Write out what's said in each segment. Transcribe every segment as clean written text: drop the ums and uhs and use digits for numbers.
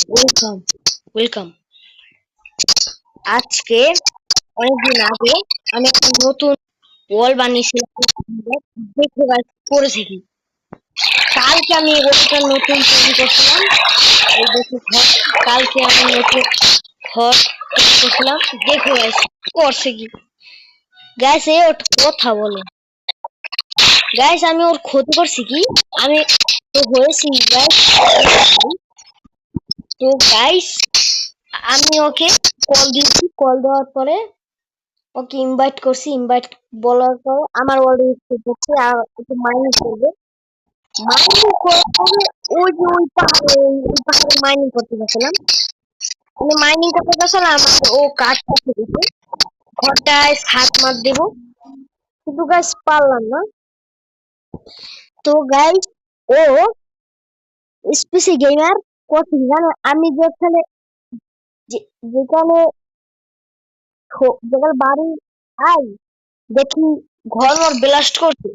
Welcome welcome. আজকে অনেকদিন আগে আমি একটা নতুন ওয়াল বানিয়েছিলাম। দেখে করেছি কি কালকে আমি ওয়ালটা নতুন তৈরি করছিলাম। এই দেখে ঘর কালকে আমি নতুন ঘর তৈরি করছিলাম। দেখে গাইস করছে কি গাইস এই ওর কথা বলে গাইস আমি ওর ক্ষতি করছি কি আমি তো হয়েছি গাইস। তো গাইস আমি ওকে কল দিয়েছি, কল দেওয়ার পরে ওকে ইনভাইট করছি, ইনভাইট বলার পরে আমার ওয়ার্ডে করছে আর একটু মাইনিং করবে। মাইনিং করার পরে ওই যে ওই পাহাড়ে মাইনিং করতে গেছিলাম। আমি মাইনিং করতে গেছিলাম আর ও কাজ করতে গেছে ঘরটায় ছাদ মার দেবো, কিন্তু গাছ পারলাম না। তো গাইস ও স্পেসি গেমার করছে জানো আমি যেখানে যেখানে যেখানে বাড়ি আই দেখি ঘর ওর ব্লাস্ট করছে,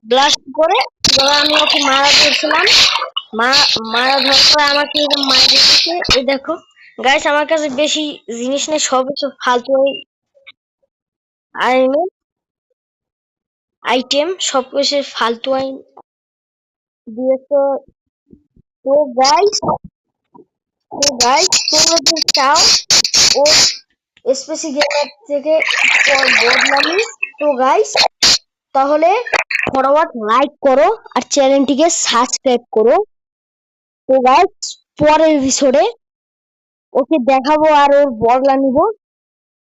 ব্লাস্ট করে এবার আমি ওকে মারা ধরছিলাম। মারা ধরার পরে আমাকে এরকম মারা দিতেছে। এই দেখো গাইস আমার কাছে বেশি জিনিস নেই, সব কিছু ফালতু আইটেম সব কিছু ফালতু আইন দিয়েছে। তো গাইস তোমরা যদি চাও ও স্পেসি গেমার থেকে বদলামি, তো গাইস তাহলে ফরওয়ার্ড লাইক করো আর চ্যানেলটিকে সাবস্ক্রাইব করো। তো গাইস পরের এপিসোডে ওকে দেখাবো আর ওর বদলা নিব।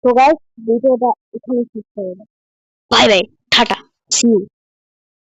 তো গাইস ভিডিওটা এখানে শেষ করে দাও। Bye bye, tata, see you.